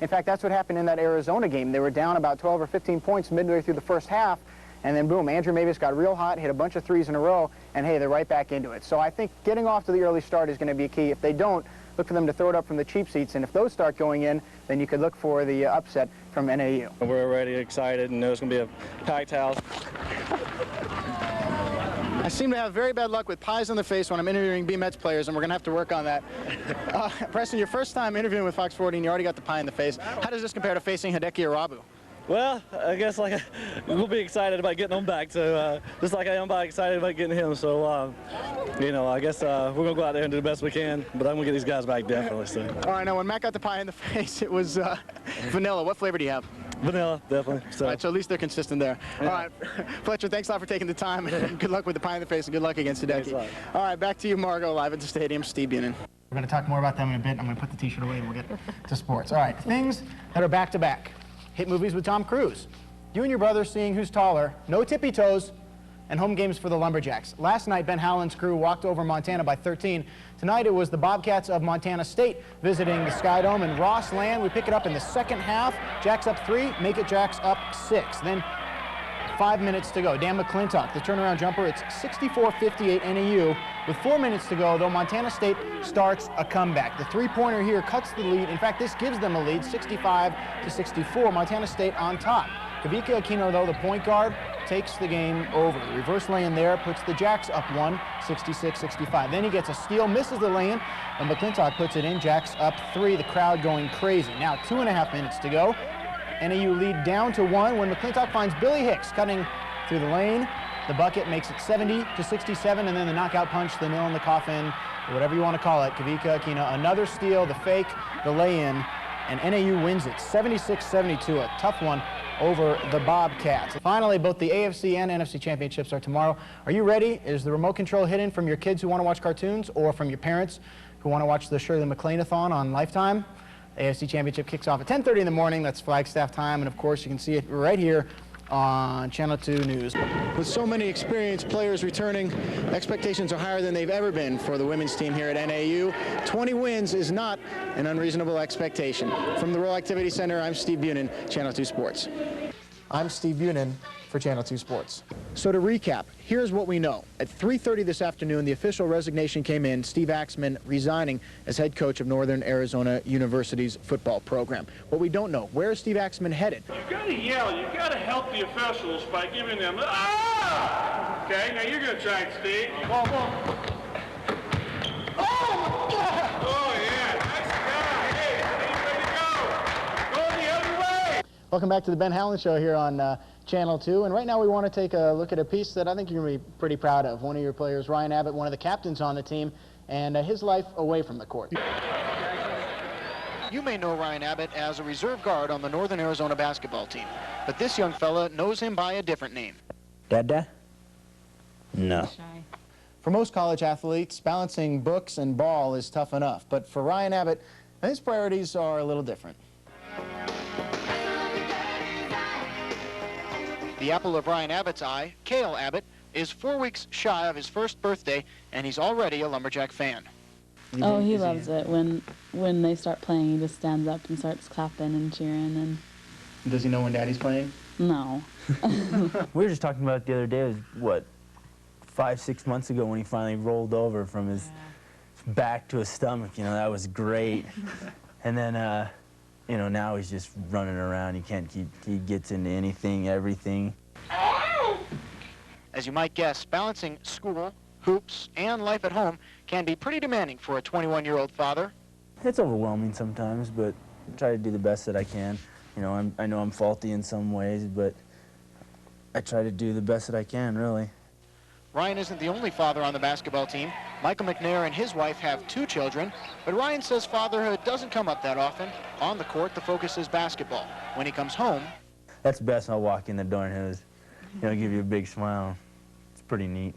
In fact, that's what happened in that Arizona game. They were down about 12 or 15 points midway through the first half, and then boom, Andrew Mavis got real hot, hit a bunch of threes in a row, and hey, they're right back into it. So I think getting off to the early start is going to be key. If they don't, look for them to throw it up from the cheap seats, and if those start going in, then you could look for the upset from NAU. We're already excited and know it's going to be a packed house. I seem to have very bad luck with pies on the face when I'm interviewing B-Mets players, and we're going to have to work on that. Preston, your first time interviewing with Fox 40, and you already got the pie in the face. How does this compare to facing Hideki Arabu? Well, I guess we'll be excited about getting him back, so just like I am excited about getting him. So, you know, I guess we're going to go out there and do the best we can, but I'm going to get these guys back definitely. So. All right, now when Matt got the pie in the face, it was vanilla. What flavor do you have? Vanilla, definitely. So. All right, so at least they're consistent there. Yeah. All right, Fletcher, thanks a lot for taking the time, and good luck with the pie in the face, and good luck against Hideki. All right, back to you, Margot, live at the stadium. Steve Bunin. We're going to talk more about them in a bit. I'm going to put the T-shirt away, and we'll get to sports. All right, things that are back-to-back. Hit movies with Tom Cruise. You and your brother seeing who's taller, no tippy toes, and home games for the Lumberjacks. Last night, Ben Howland's crew walked over Montana by 13. Tonight, it was the Bobcats of Montana State visiting the Sky Dome in Ross Land. We pick it up in the second half. Jacks up 3, make it Jacks up 6. Then 5 minutes to go. Dan McClintock, the turnaround jumper, it's 64-58 NAU. With 4 minutes to go, though, Montana State starts a comeback. The three-pointer here cuts the lead. In fact, this gives them a lead, 65-64. Montana State on top. Kavika Aquino, though, the point guard, takes the game over. The reverse lay-in there puts the Jacks up 1, 66-65. Then he gets a steal, misses the lay-in, and McClintock puts it in. Jacks up 3, the crowd going crazy. Now 2.5 minutes to go. NAU lead down to 1 when McClintock finds Billy Hicks cutting through the lane. The bucket makes it 70-67, and then the knockout punch, the nail in the coffin, or whatever you want to call it. Kavika Aquino, another steal, the fake, the lay-in, and NAU wins it 76-72, a tough one over the Bobcats. Finally, both the AFC and NFC championships are tomorrow. Are you ready? Is the remote control hidden from your kids who want to watch cartoons or from your parents who want to watch the Shirley MacLaine-a-thon on Lifetime? The AFC championship kicks off at 10:30 in the morning. That's Flagstaff time, and of course you can see it right here on Channel 2 News. With so many experienced players returning, expectations are higher than they've ever been for the women's team here at NAU. 20 wins is not an unreasonable expectation. From the Rural Activity Center, I'm Steve Bunin, Channel 2 Sports. I'm Steve Bunin for Channel 2 Sports. So to recap, here's what we know. At 3:30 this afternoon, the official resignation came in, Steve Axman resigning as head coach of Northern Arizona University's football program. What we don't know, where is Steve Axman headed? You gotta yell, you gotta help the officials by giving them, ah! Okay, now you're gonna try it, Steve. Ball. Oh yeah, nice guy. Hey, Steve, ready to go. Go the other way. Welcome back to the Ben Howland Show here on Channel 2, and right now we want to take a look at a piece that I think you're going to be pretty proud of. One of your players, Ryan Abbott, one of the captains on the team, and his life away from the court. You may know Ryan Abbott as a reserve guard on the Northern Arizona basketball team, but this young fella knows him by a different name. Dada? No. For most college athletes, balancing books and ball is tough enough, but for Ryan Abbott, his priorities are a little different. The apple of Ryan Abbott's eye, Cale Abbott, is 4 weeks shy of his first birthday, and he's already a Lumberjack fan. Oh, he loves it. When they start playing, he just stands up and starts clapping and cheering. And does he know when Daddy's playing? No. We were just talking about it the other day. It was, what, 5-6 months ago when he finally rolled over from his back to his stomach. You know, that was great. And then, you know, now he's just running around. He gets into anything, everything. As you might guess, balancing school, hoops, and life at home can be pretty demanding for a 21-year-old father. It's overwhelming sometimes, but I try to do the best that I can. You know, I know I'm faulty in some ways, but I try to do the best that I can, really. Ryan isn't the only father on the basketball team. Michael McNair and his wife have 2 children, but Ryan says fatherhood doesn't come up that often. On the court, the focus is basketball. When he comes home, that's best. I'll walk in the door and he'll, you know, give you a big smile. It's pretty neat.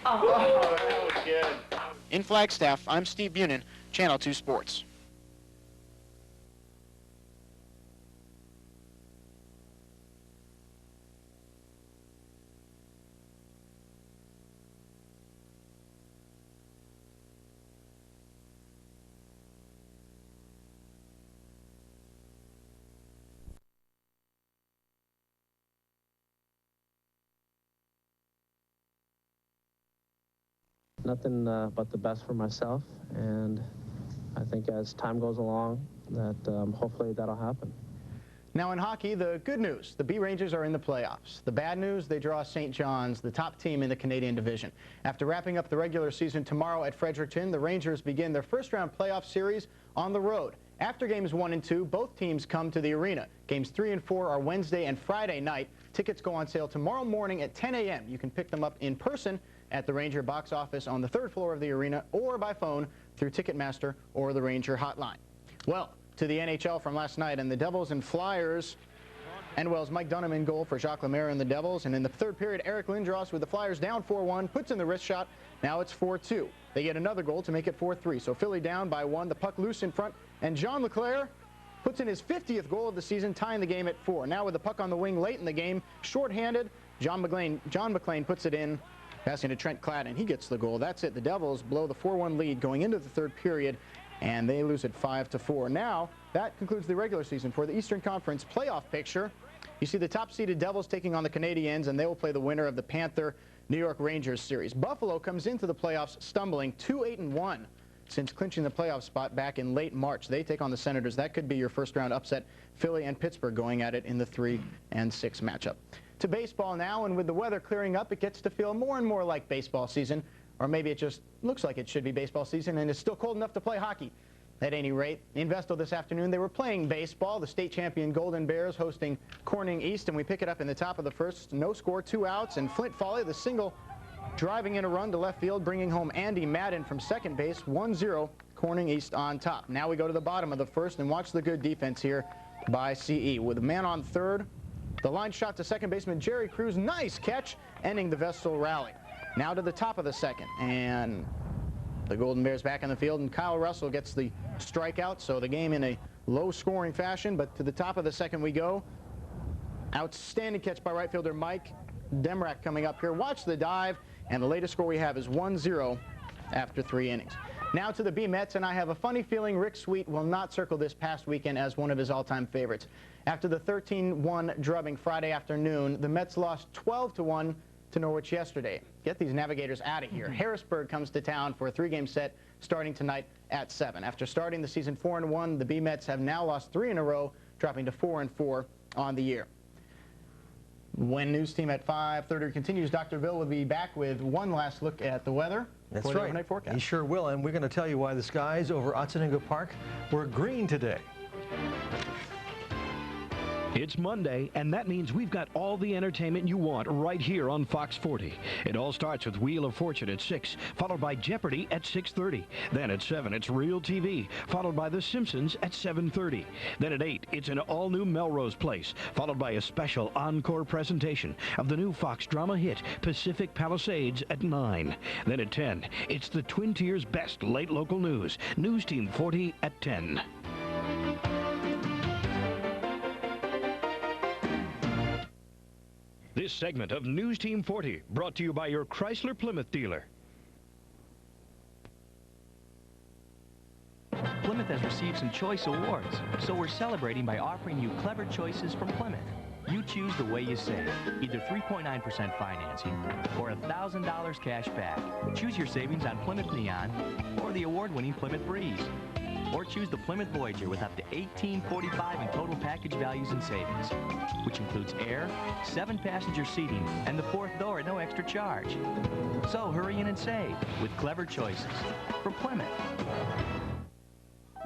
Oh, that was good. In Flagstaff, I'm Steve Bunin, Channel 2 Sports. nothing but the best for myself, and I think as time goes along, that hopefully that'll happen. Now in hockey, the good news, the B Rangers are in the playoffs. The bad news, they draw St. John's, the top team in the Canadian division. After wrapping up the regular season tomorrow at Fredericton, the Rangers begin their first-round playoff series on the road. After games 1 and 2, both teams come to the arena. Games 3 and 4 are Wednesday and Friday night. Tickets go on sale tomorrow morning at 10 a.m. You can pick them up in person at the Ranger box office on the 3rd floor of the arena or by phone through Ticketmaster or the Ranger hotline. Well, to the NHL from last night, and the Devils and Flyers. And Wells, Mike Dunham in goal for Jacques Lemaire and the Devils. And in the 3rd period, Eric Lindros with the Flyers down 4-1, puts in the wrist shot. Now it's 4-2. They get another goal to make it 4-3. So Philly down by 1, the puck loose in front. And John LeClair puts in his 50th goal of the season, tying the game at 4. Now with the puck on the wing late in the game, shorthanded, John McClain puts it in, passing to Trent Klatt, and he gets the goal. That's it. The Devils blow the 4-1 lead going into the 3rd period, and they lose it 5-4. Now, that concludes the regular season. For the Eastern Conference playoff picture, you see the top-seeded Devils taking on the Canadiens, and they will play the winner of the Panther-New York Rangers series. Buffalo comes into the playoffs stumbling 2-8-1 since clinching the playoff spot back in late March. They take on the Senators. That could be your first-round upset. Philly and Pittsburgh going at it in the 3 and 6 matchup. To baseball now, and with the weather clearing up, it gets to feel more and more like baseball season. Or maybe it just looks like it should be baseball season, and it's still cold enough to play hockey. At any rate, in Vestal this afternoon, they were playing baseball. The state champion Golden Bears hosting Corning East, and we pick it up in the top of the first. No score, 2 outs, and Flint Foley, the single, driving in a run to left field, bringing home Andy Madden from second base. 1-0, Corning East on top. Now we go to the bottom of the first and watch the good defense here by CE. With a man on third, the line shot to second baseman Jerry Cruz. Nice catch, ending the Vestal rally. Now to the top of the second, and the Golden Bears back in the field, and Kyle Russell gets the strikeout, so the game in a low-scoring fashion. But to the top of the second we go. Outstanding catch by right fielder Mike Demrak coming up here. Watch the dive, and the latest score we have is 1-0 after 3 innings. Now to the B-Mets, and I have a funny feeling Rick Sweet will not circle this past weekend as one of his all-time favorites. After the 13-1 drubbing Friday afternoon, the Mets lost 12-1 to Norwich yesterday. Get these Navigators out of here. Harrisburg comes to town for a 3-game set starting tonight at 7. After starting the season 4-1, the B-Mets have now lost 3 in a row, dropping to 4-4 on the year. When News Team at 5:30 continues, Dr. Bill will be back with one last look at the weather. That's for the right. overnight forecast. He sure will, and we're going to tell you why the skies over Otsego Park were green today. It's Monday, and that means we've got all the entertainment you want right here on Fox 40. It all starts with Wheel of Fortune at 6, followed by Jeopardy at 6:30. Then at 7, it's Real TV, followed by The Simpsons at 7:30. Then at 8, it's an all-new Melrose Place, followed by a special encore presentation of the new Fox drama hit Pacific Palisades at 9. Then at 10, it's the Twin Tiers' best late local news, News Team 40 at 10. This segment of News Team 40 brought to you by your Chrysler Plymouth dealer. Plymouth has received some choice awards, so we're celebrating by offering you clever choices from Plymouth. You choose the way you save, either 3.9% financing or $1,000 cash back. Choose your savings on Plymouth Neon or the award-winning Plymouth Breeze. Or choose the Plymouth Voyager with up to $1,845 in total package values and savings, which includes air, 7-passenger seating, and the 4th door at no extra charge. So hurry in and save with clever choices from Plymouth.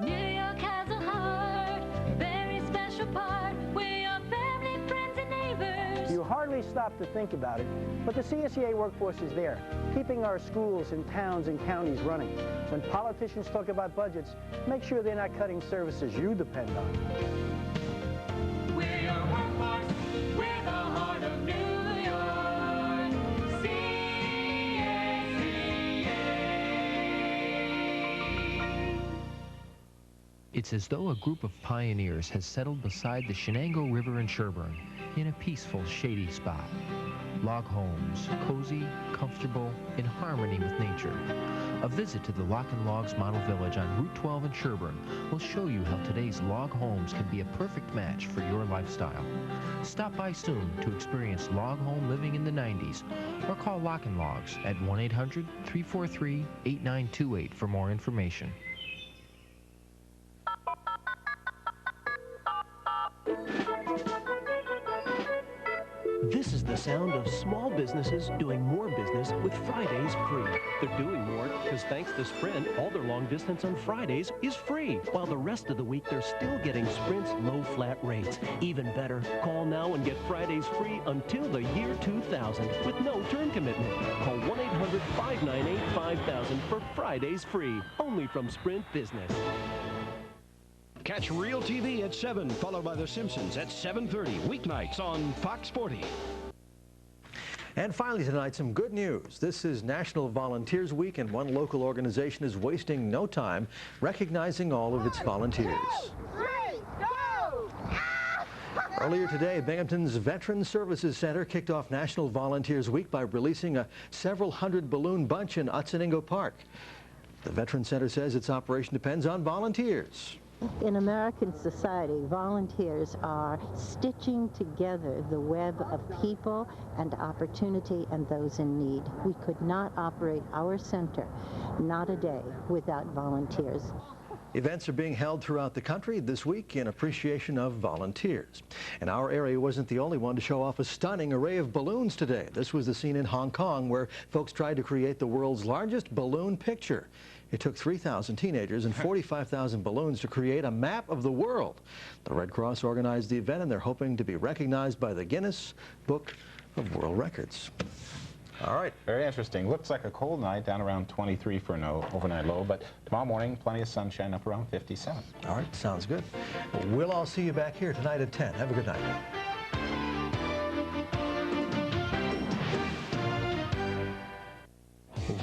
New York has a heart, very special part. We're your family, friends, and neighbors. You hardly stop to think about it, but the CSEA workforce is there, keeping our schools and towns and counties running. When politicians talk about budgets, make sure they're not cutting services you depend on. We're your workforce, we're the heart of New York. CSEA. It's as though a group of pioneers has settled beside the Shenango River in Sherburne in a peaceful, shady spot. Log homes, cozy, comfortable, in harmony with nature. A visit to the Lock and Logs Model Village on Route 12 in Sherburne will show you how today's log homes can be a perfect match for your lifestyle. Stop by soon to experience log home living in the 90s, or call Lock and Logs at 1-800-343-8928 for more information. This is the sound of small businesses doing more business with Fridays free. They're doing more because thanks to Sprint, all their long distance on Fridays is free. While the rest of the week, they're still getting Sprint's low flat rates. Even better, call now and get Fridays free until the year 2000 with no term commitment. Call 1-800-598-5000 for Fridays free. Only from Sprint Business. Catch Real TV at 7, followed by The Simpsons at 7:30, weeknights on Fox 40. And finally tonight, some good news. This is National Volunteers Week, and one local organization is wasting no time recognizing all of its volunteers. 3, go! Earlier today, Binghamton's Veteran Services Center kicked off National Volunteers Week by releasing a several hundred balloon bunch in Utsinengo Park. The Veteran Center says its operation depends on volunteers. In American society, volunteers are stitching together the web of people and opportunity and those in need. We could not operate our center, not a day, without volunteers. Events are being held throughout the country this week in appreciation of volunteers. And our area wasn't the only one to show off a stunning array of balloons today. This was the scene in Hong Kong where folks tried to create the world's largest balloon picture. It took 3,000 teenagers and 45,000 balloons to create a map of the world. The Red Cross organized the event, and they're hoping to be recognized by the Guinness Book of World Records. All right, very interesting. Looks like a cold night, down around 23 for an overnight low, but tomorrow morning, plenty of sunshine, up around 57. All right, sounds good. Well, we'll all see you back here tonight at 10. Have a good night.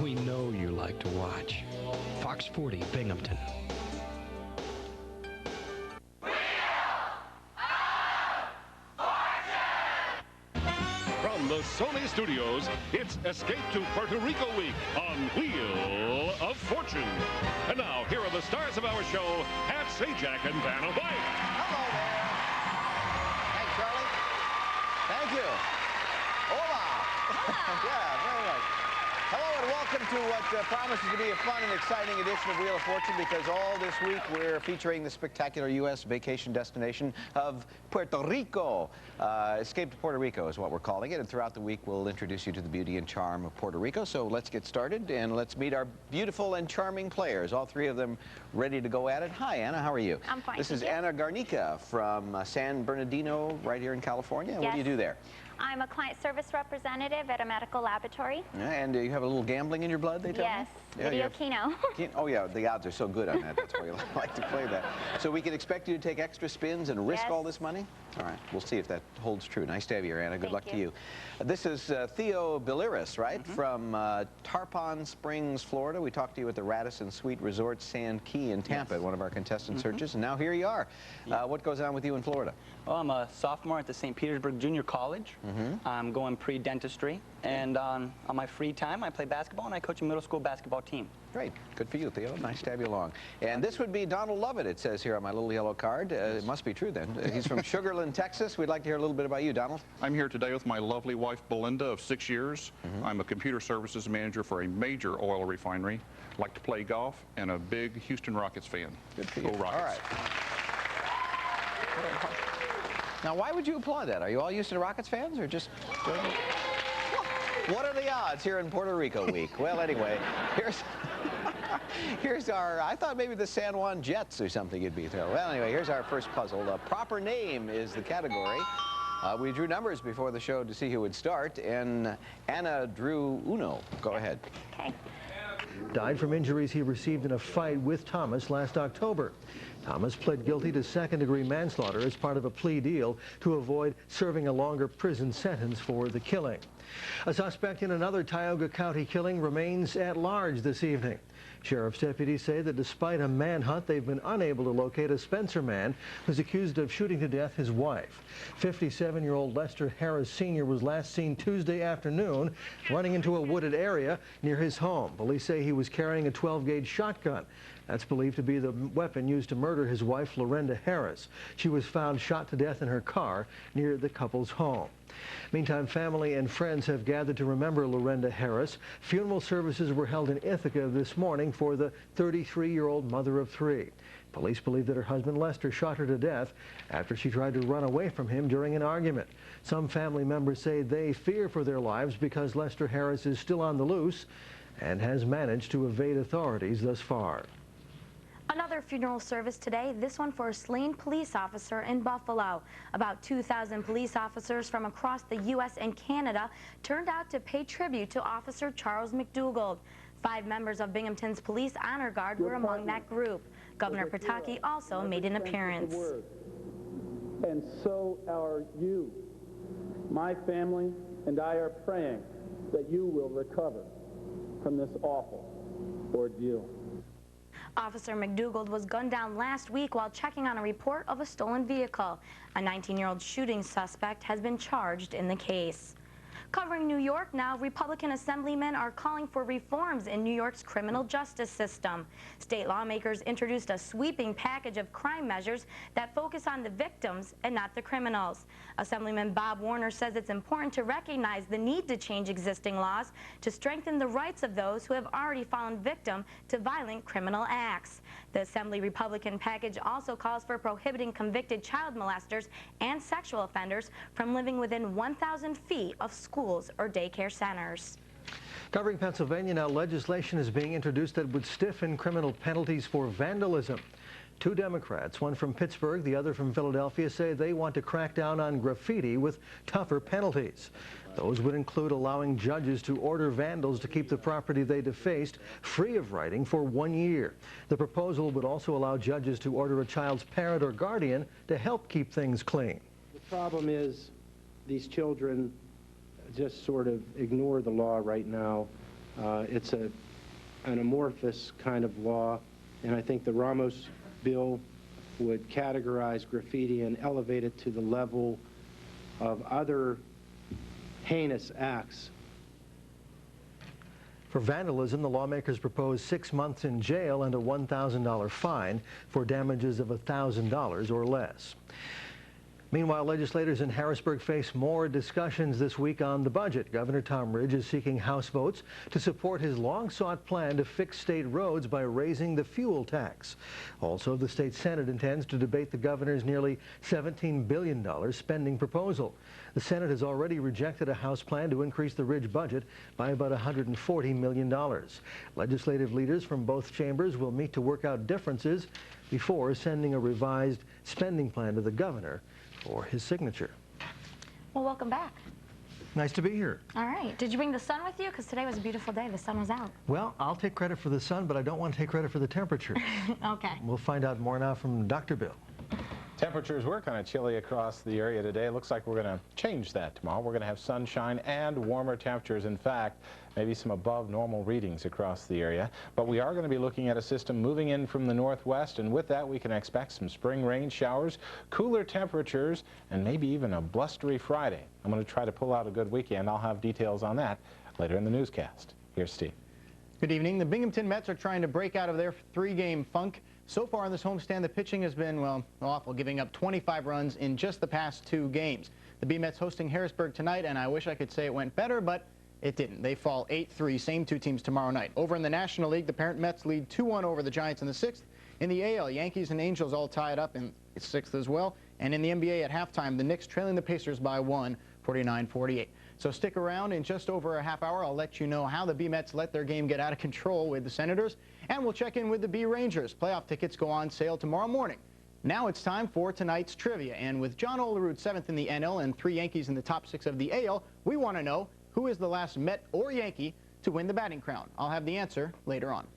We know you like to watch. Fox 40, Binghamton. From the Sony Studios, it's Escape to Puerto Rico Week on Wheel of Fortune. And now, here are the stars of our show, Pat Sajak and Vanna White. Hello there. Thanks, Charlie. Thank you. Hola. Yeah, very much. Hello and welcome to what promises to be a fun and exciting edition of Wheel of Fortune, because all this week we're featuring the spectacular U.S. vacation destination of Puerto Rico. Escape to Puerto Rico is what we're calling it, and throughout the week we'll introduce you to the beauty and charm of Puerto Rico. So let's get started and let's meet our beautiful and charming players, all three of them ready to go at it. Hi, Anna, how are you? I'm fine. This is Anna Garnica from San Bernardino, right here in California. Yes. What do you do there? I'm a client service representative at a medical laboratory. Yeah, and you have a little gambling in your blood, they tell me? Yes, Yeah, video Keno. Oh yeah, the odds are so good on that. That's why you like to play that. So we can expect you to take extra spins and risk all this money? All right, we'll see if that holds true. Nice to have you here, Anna. Good luck to you. This is Theo Biliris, right? From Tarpon Springs, Florida. We talked to you at the Radisson Suite Resort Sand Key in Tampa at one of our contestant searches, and now here you are. What goes on with you in Florida? Well, I'm a sophomore at the St. Petersburg Junior College. I'm going pre-dentistry, and on my free time, I play basketball, and I coach a middle school basketball team. Great. Good for you, Theo. Nice to have you along. And this would be Donald Lovett, it says here on my little yellow card. It must be true, then. He's from Sugarland, Texas. We'd like to hear a little bit about you, Donald. I'm here today with my lovely wife, Belinda, of 6 years. I'm a computer services manager for a major oil refinery. Like to play golf, and a big Houston Rockets fan. Good for you. Go Rockets. All right. Now, why would you applaud that? Are you all used to the Rockets fans, or just... What are the odds here in Puerto Rico week? Well, anyway, here's our... I thought maybe the San Juan Jets or something you'd be thrilled. Well, anyway, here's our first puzzle. The proper name is the category. We drew numbers before the show to see who would start, and Anna drew Uno. Go ahead. Okay. Died from injuries he received in a fight with Thomas last October. Thomas pled guilty to second-degree manslaughter as part of a plea deal to avoid serving a longer prison sentence for the killing. A suspect in another Tioga County killing remains at large this evening. Sheriff's deputies say that despite a manhunt, they've been unable to locate a Spencer man who's accused of shooting to death his wife. 57-year-old Lester Harris Sr. was last seen Tuesday afternoon running into a wooded area near his home. Police say he was carrying a 12-gauge shotgun. That's believed to be the weapon used to murder his wife, Lorenda Harris. She was found shot to death in her car near the couple's home. Meantime, family and friends have gathered to remember Lorenda Harris. Funeral services were held in Ithaca this morning for the 33-year-old mother of three. Police believe that her husband Lester shot her to death after she tried to run away from him during an argument. Some family members say they fear for their lives because Lester Harris is still on the loose and has managed to evade authorities thus far. Another funeral service today, this one for a slain police officer in Buffalo. About 2,000 police officers from across the U.S. and Canada turned out to pay tribute to Officer Charles McDougald. 5 members of Binghamton's Police Honor Guard were among that group. Governor Pataki also made an appearance. And so are you. My family and I are praying that you will recover from this awful ordeal. Officer McDougald was gunned down last week while checking on a report of a stolen vehicle. A 19-year-old shooting suspect has been charged in the case. Covering New York now, Republican assemblymen are calling for reforms in New York's criminal justice system. State lawmakers introduced a sweeping package of crime measures that focus on the victims and not the criminals. Assemblyman Bob Warner says it's important to recognize the need to change existing laws to strengthen the rights of those who have already fallen victim to violent criminal acts. The Assembly Republican package also calls for prohibiting convicted child molesters and sexual offenders from living within 1,000 feet of schools or daycare centers. Covering Pennsylvania now, legislation is being introduced that would stiffen criminal penalties for vandalism. 2 Democrats, one from Pittsburgh, the other from Philadelphia, say they want to crack down on graffiti with tougher penalties. Those would include allowing judges to order vandals to keep the property they defaced free of writing for 1 year. The proposal would also allow judges to order a child's parent or guardian to help keep things clean. The problem is these children just sort of ignore the law right now. It's an amorphous kind of law, and I think the Ramos bill would categorize graffiti and elevate it to the level of other heinous acts. For vandalism, the lawmakers propose 6 months in jail and a $1,000 fine for damages of $1,000 or less. Meanwhile, legislators in Harrisburg face more discussions this week on the budget. Governor Tom Ridge is seeking House votes to support his long-sought plan to fix state roads by raising the fuel tax. Also, the state Senate intends to debate the governor's nearly $17 billion spending proposal. The Senate has already rejected a House plan to increase the Ridge budget by about $140 million. Legislative leaders from both chambers will meet to work out differences before sending a revised spending plan to the governor for his signature. Well, welcome back. Nice to be here. All right. Did you bring the sun with you? Because today was a beautiful day. The sun was out. Well, I'll take credit for the sun, but I don't want to take credit for the temperature. Okay. We'll find out more now from Dr. Bill. Temperatures were kind of chilly across the area today. Looks like we're going to change that tomorrow. We're going to have sunshine and warmer temperatures. In fact, maybe some above normal readings across the area. But we are going to be looking at a system moving in from the northwest, and with that we can expect some spring rain showers, cooler temperatures, and maybe even a blustery Friday. I'm going to try to pull out a good weekend. I'll have details on that later in the newscast. Here's Steve. Good evening. The Binghamton Mets are trying to break out of their 3-game funk. So far in this homestand, the pitching has been, well, awful, giving up 25 runs in just the past 2 games. The B-Mets hosting Harrisburg tonight, and I wish I could say it went better, but it didn't. They fall 8-3, same 2 teams tomorrow night. Over in the National League, the parent Mets lead 2-1 over the Giants in the 6th. In the AL, Yankees and Angels all tied up in the 6th as well. And in the NBA at halftime, the Knicks trailing the Pacers by 1, 49-48. So stick around. In just over a half hour, I'll let you know how the B-Mets let their game get out of control with the Senators. And we'll check in with the B-Rangers. Playoff tickets go on sale tomorrow morning. Now it's time for tonight's trivia. And with John Olerud 7th in the NL and 3 Yankees in the top 6 of the AL, we want to know who is the last Met or Yankee to win the batting crown. I'll have the answer later on.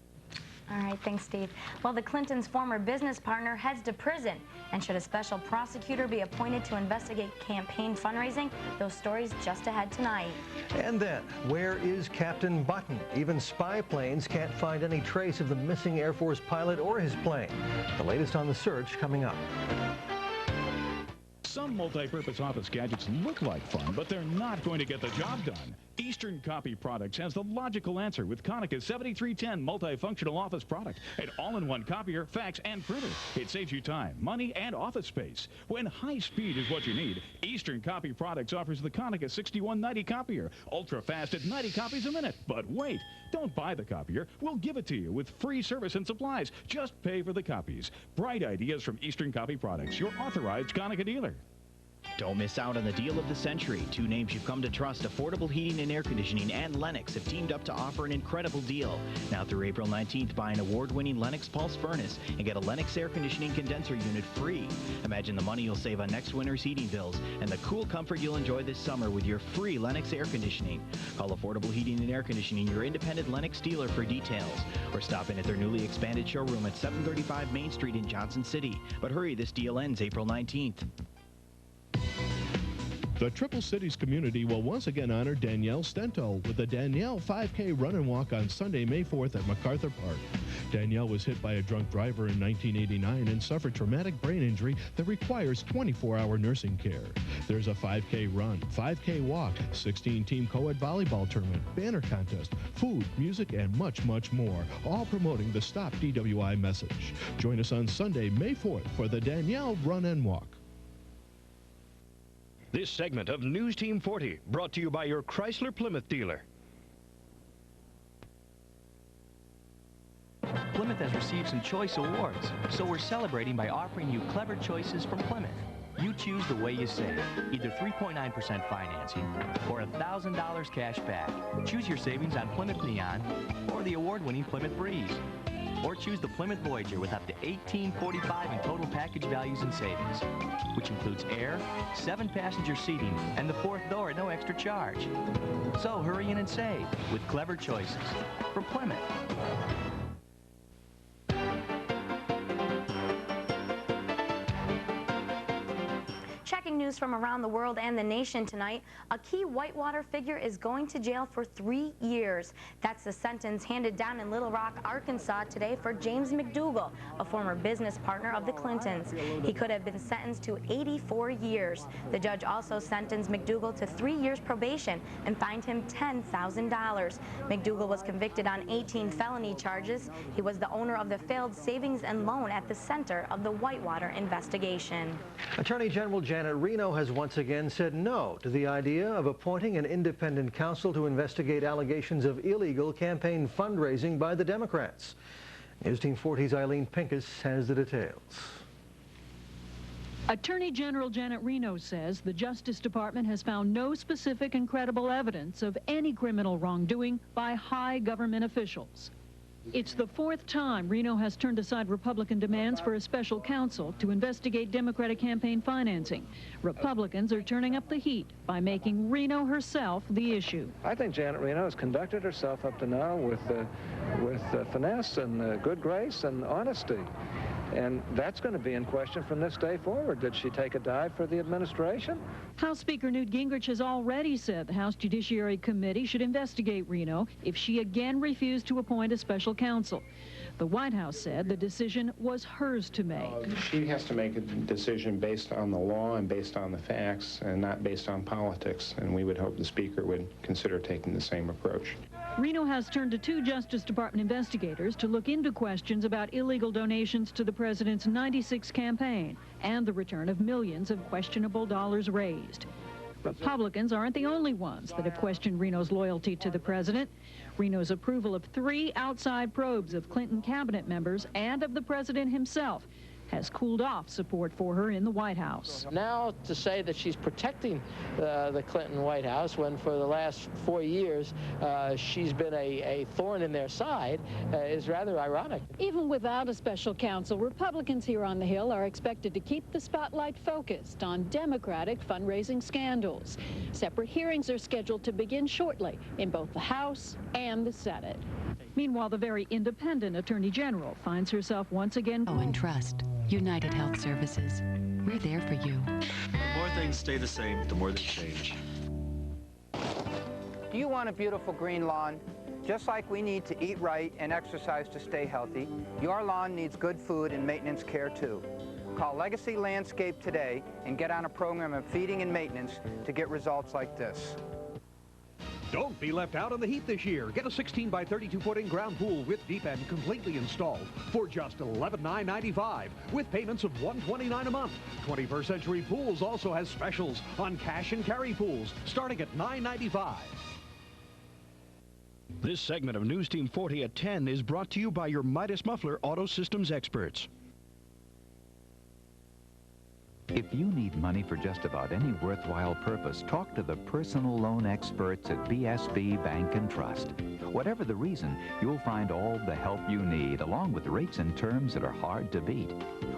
All right, thanks, Steve. Well, the Clintons' former business partner heads to prison. And should a special prosecutor be appointed to investigate campaign fundraising? Those stories just ahead tonight. And then, where is Captain Bunin? Even spy planes can't find any trace of the missing Air Force pilot or his plane. The latest on the search coming up. Some multi-purpose office gadgets look like fun, but they're not going to get the job done. Eastern Copy Products has the logical answer with Konicka's 7310 multifunctional office product. An all-in-one copier, fax, and printer. It saves you time, money, and office space. When high speed is what you need, Eastern Copy Products offers the Konicka 6190 copier. Ultra-fast at 90 copies a minute. But wait, don't buy the copier. We'll give it to you with free service and supplies. Just pay for the copies. Bright ideas from Eastern Copy Products, your authorized Konicka dealer. Don't miss out on the deal of the century. Two names you've come to trust, Affordable Heating and Air Conditioning and LENNOX, have teamed up to offer an incredible deal. Now through April 19th, buy an award-winning LENNOX Pulse Furnace and get a LENNOX Air Conditioning Condenser Unit free. Imagine the money you'll save on next winter's heating bills and the cool comfort you'll enjoy this summer with your free LENNOX Air Conditioning. Call Affordable Heating and Air Conditioning, your independent LENNOX dealer, for details. Or stop in at their newly expanded showroom at 735 Main Street in Johnson City. But hurry, this deal ends April 19th. The Triple Cities community will once again honor Danielle Stento with the Danielle 5K Run and Walk on Sunday, May 4th at MacArthur Park. Danielle was hit by a drunk driver in 1989 and suffered traumatic brain injury that requires 24-hour nursing care. There's a 5K run, 5K walk, 16-team co-ed volleyball tournament, banner contest, food, music, and much, much more, all promoting the Stop DWI message. Join us on Sunday, May 4th for the Danielle Run and Walk. This segment of News Team 40 brought to you by your Chrysler Plymouth dealer. Plymouth has received some choice awards, so we're celebrating by offering you clever choices from Plymouth. You choose the way you save, either 3.9% financing or $1,000 cash back. Choose your savings on Plymouth Neon or the award-winning Plymouth Breeze. Or choose the Plymouth Voyager with up to $1,845 in total package values and savings, which includes air, 7-passenger seating, and the 4th door at no extra charge. So hurry in and save with clever choices from Plymouth. Checking news from around the world and the nation tonight, a key Whitewater figure is going to jail for 3 years. That's the sentence handed down in Little Rock, Arkansas today for James McDougal, a former business partner of the Clintons. He could have been sentenced to 84 years. The judge also sentenced McDougal to 3 years probation and fined him $10,000. McDougal was convicted on 18 felony charges. He was the owner of the failed savings and loan at the center of the Whitewater investigation. Attorney General Janet Reno has once again said no to the idea of appointing an independent counsel to investigate allegations of illegal campaign fundraising by the Democrats. News Team 40's Eileen Pincus has the details. Attorney General Janet Reno says the Justice Department has found no specific and credible evidence of any criminal wrongdoing by high government officials. It's the 4th time Reno has turned aside Republican demands for a special counsel to investigate Democratic campaign financing. Republicans are turning up the heat by making Reno herself the issue. I think Janet Reno has conducted herself up to now with finesse and good grace and honesty. And that's going to be in question from this day forward. Did she take a dive for the administration? House Speaker Newt Gingrich has already said the House Judiciary Committee should investigate Reno if she again refused to appoint a special counsel. The White House said the decision was hers to make. She has to make a decision based on the law and based on the facts and not based on politics. And we would hope the Speaker would consider taking the same approach. Reno has turned to 2 Justice Department investigators to look into questions about illegal donations to the president's '96 campaign and the return of millions of questionable dollars raised. Republicans aren't the only ones that have questioned Reno's loyalty to the president. Reno's approval of 3 outside probes of Clinton cabinet members and of the president himself has cooled off support for her in the White House. Now to say that she's protecting the Clinton White House when for the last 4 years she's been a thorn in their side is rather ironic. Even without a special counsel, Republicans here on the Hill are expected to keep the spotlight focused on Democratic fundraising scandals. Separate hearings are scheduled to begin shortly in both the House and the Senate. Meanwhile, the very independent Attorney General finds herself once again... Oh, and trust. United Health Services. We're there for you. The more things stay the same, the more they change. Do you want a beautiful green lawn? Just like we need to eat right and exercise to stay healthy, your lawn needs good food and maintenance care too. Call Legacy Landscape today and get on a program of feeding and maintenance to get results like this. Don't be left out in the heat this year. Get a 16 by 32-foot in-ground pool with deep end completely installed for just $11,995 with payments of $129 a month. 21st Century Pools also has specials on cash and carry pools starting at $995. This segment of News Team 40 at 10 is brought to you by your Midas Muffler Auto Systems experts. If you need money for just about any worthwhile purpose, talk to the personal loan experts at BSB Bank and Trust. Whatever the reason, you'll find all the help you need, along with rates and terms that are hard to beat.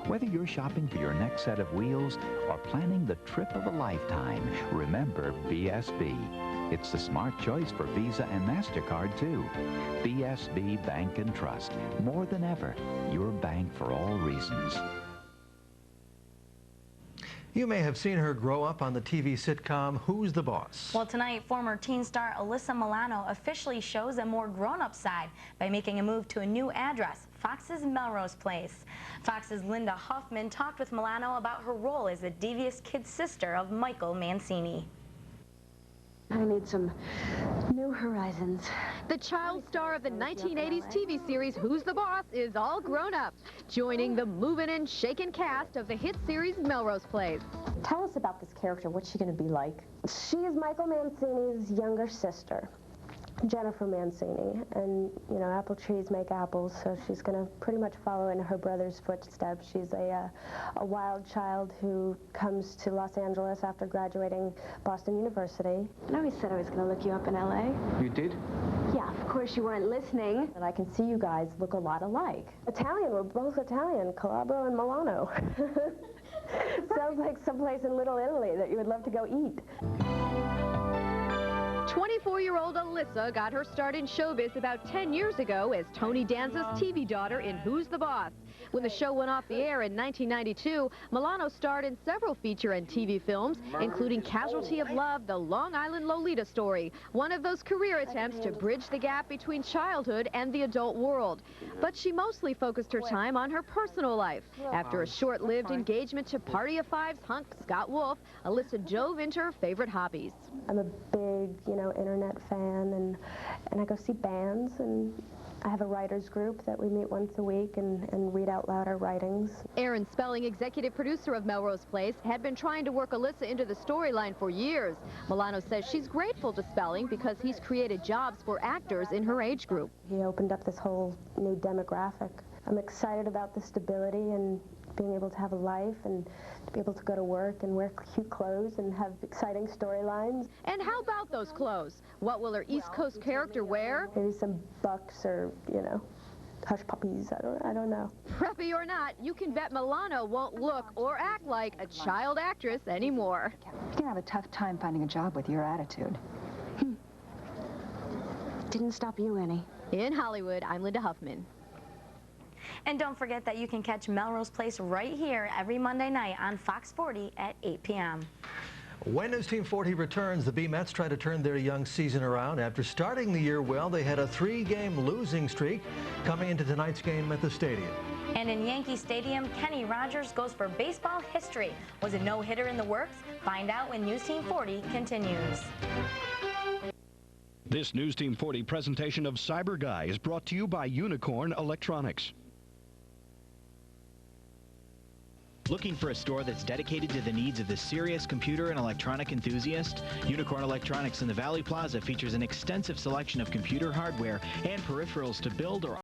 Whether you're shopping for your next set of wheels or planning the trip of a lifetime, remember BSB. It's the smart choice for Visa and MasterCard, too. BSB Bank and Trust. More than ever, your bank for all reasons. You may have seen her grow up on the TV sitcom Who's the Boss? Well, tonight, former teen star Alyssa Milano officially shows a more grown-up side by making a move to a new address, Fox's Melrose Place. Fox's Linda Huffman talked with Milano about her role as the devious kid sister of Michael Mancini. I need some new horizons. The child star of the 1980s TV series Who's the Boss is all grown up, joining the moving and shaking cast of the hit series Melrose Place. Tell us about this character. What's she going to be like? She is Michael Mancini's younger sister, Jennifer Mancini, and you know, apple trees make apples, so she's going to pretty much follow in her brother's footsteps. She's a wild child who comes to Los Angeles after graduating Boston University. I always said I was going to look you up in LA. You did? Yeah, of course you weren't listening. And I can see you guys look a lot alike. Italian, we're both Italian, Calabro and Milano. Sounds like someplace in Little Italy that you would love to go eat. 24-year-old Alyssa got her start in showbiz about 10 years ago as Tony Danza's TV daughter in Who's the Boss. When the show went off the air in 1992, Milano starred in several feature and TV films, including Casualty of Love, the Long Island Lolita story, one of those career attempts to bridge the gap between childhood and the adult world. But she mostly focused her time on her personal life. After a short-lived engagement to Party of Five's hunk Scott Wolf, Alyssa dove into her favorite hobbies. I'm a big, you know, internet fan, and I go see bands, and I have a writers group that we meet once a week and read out loud our writings. Aaron Spelling, executive producer of Melrose Place, had been trying to work Alyssa into the storyline for years. Milano says she's grateful to Spelling because he's created jobs for actors in her age group. He opened up this whole new demographic. I'm excited about the stability and being able to have a life and to be able to go to work and wear cute clothes and have exciting storylines. And how about those clothes? What will her East Coast character wear? Maybe some bucks or, you know, hush puppies. I don't know. Preppy or not, you can bet Milano won't look or act like a child actress anymore. You're going to have a tough time finding a job with your attitude. Didn't stop you any. In Hollywood, I'm Linda Huffman. And don't forget that you can catch Melrose Place right here every Monday night on Fox 40 at 8 p.m. When News Team 40 returns, the B-Mets try to turn their young season around. After starting the year well, they had a 3-game losing streak coming into tonight's game at the stadium. And in Yankee Stadium, Kenny Rogers goes for baseball history. Was a no-hitter in the works? Find out when News Team 40 continues. This News Team 40 presentation of Cyber Guy is brought to you by Unicorn Electronics. Looking for a store that's dedicated to the needs of the serious computer and electronic enthusiast? Unicorn Electronics in the Valley Plaza features an extensive selection of computer hardware and peripherals to build or